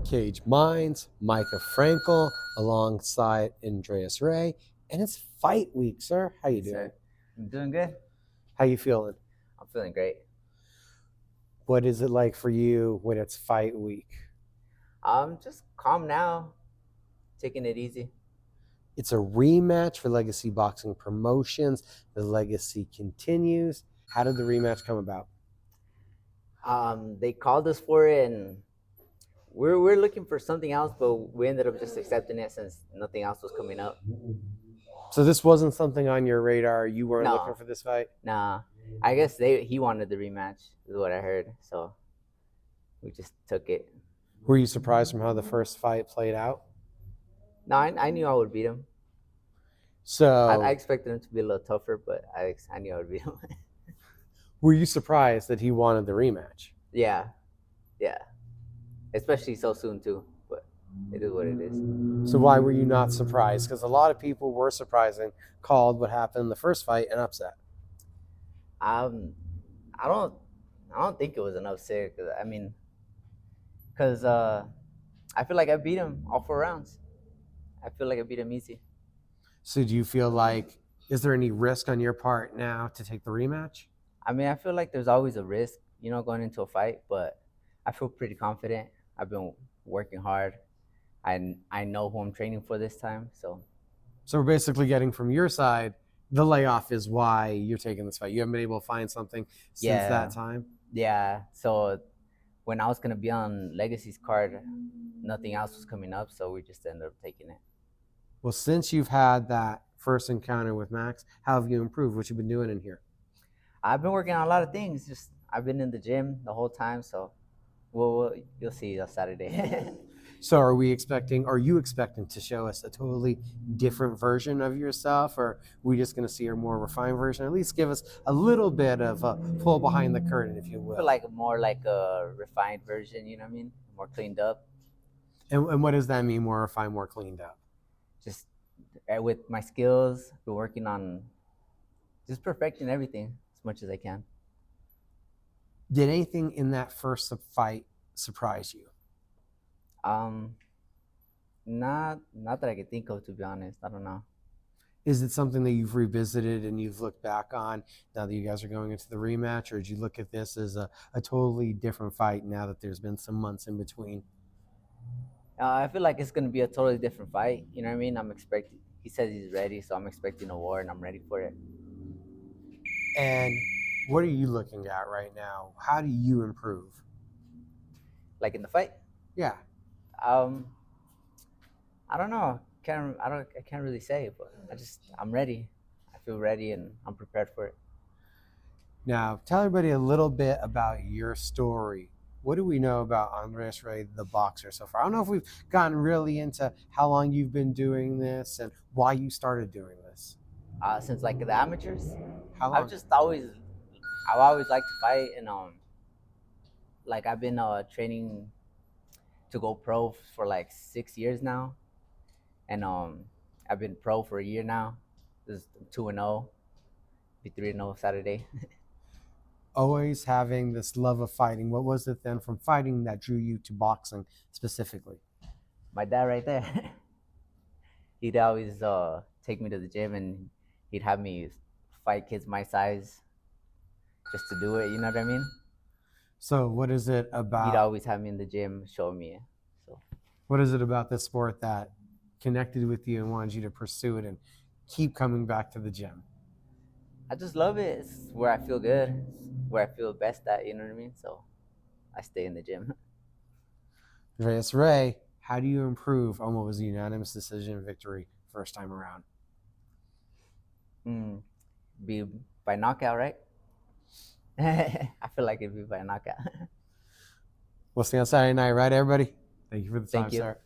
Cage Minds, Micah Frankel, alongside Andres Rey, and it's fight week, sir. How you doing? Sir, I'm doing good. How you feeling? I'm feeling great. What is it like for you when it's fight week? I'm just calm now, taking it easy. It's a rematch for Legacy Boxing Promotions. The legacy continues. How did the rematch come about? They called us for it, and we're looking for something else, but we ended up just accepting it since nothing else was coming up. So this wasn't something on your radar. You weren't No. looking for this fight? Nah, I guess he wanted the rematch, is what I heard. So we just took it. Were you surprised from how the first fight played out? No, I knew I would beat him. So I expected him to be a little tougher, but I knew I would beat him. were you surprised that he wanted the rematch? Yeah, especially so soon too. But it is what it is. So why were you not surprised? Because a lot of people were surprised and called what happened in the first fight an upset. Um, I don't think it was an upset. Cause I feel like I beat him all 4 rounds. I feel like I beat him easy. So do you feel like, is there any risk on your part now to take the rematch? I mean, I feel like there's always a risk, going into a fight, but I feel pretty confident. I've been working hard. I know who I'm training for this time, so. So we're basically getting from your side, the layoff is why you're taking this fight. You haven't been able to find something since that time? Yeah, so when I was gonna be on Legacy's card, nothing else was coming up, so we just ended up taking it. Well, since you've had that first encounter with Max, how have you improved? What you've been doing in here? I've been working on a lot of things. Just I've been in the gym the whole time, so you'll see on Saturday. So are you expecting to show us a totally different version of yourself, or are we just going to see a more refined version? At least give us a little bit of a pull behind the curtain, if you will. I feel like more like a refined version, you know what I mean? More cleaned up. And what does that mean, more refined, more cleaned up? Just with my skills, been working on just perfecting everything as much as I can. Did anything in that first fight surprise you? Not that I can think of, to be honest. I don't know. Is it something that you've revisited and you've looked back on now that you guys are going into the rematch, or did you look at this as a totally different fight now that there's been some months in between? I feel like it's gonna be a totally different fight. You know what I mean? I'm expecting. He says he's ready, so I'm expecting a war, and I'm ready for it. And what are you looking at right now? How do you improve? Like in the fight? Yeah. I don't know. I can't really say, but I'm ready. I feel ready and I'm prepared for it. Now, tell everybody a little bit about your story. What do we know about Andres Rey, the boxer, so far? I don't know if we've gotten really into how long you've been doing this and why you started doing this. Since like the amateurs, How long? I've always liked to fight, and like I've been training to go pro for like 6 years now, and I've been pro for a year now. This is 2-0, be 3-0 Saturday. Always having this love of fighting. What was it then from fighting that drew you to boxing specifically? My dad right there. He'd always take me to the gym, and he'd have me fight kids my size just to do it. You know what I mean? So what is it He'd about? always have me in the gym, show me. So What is it about this sport that connected with you and wanted you to pursue it and keep coming back to the gym? I just love it. It's where I feel good. It's where I feel best at. You know what I mean? So I stay in the gym. Andres Rey, how do you improve on what was a unanimous decision victory first time around? Be by knockout, right? I feel like it'd be by knockout. We'll see you on Saturday night, right, everybody? Thank you for the time, Thank you. sir.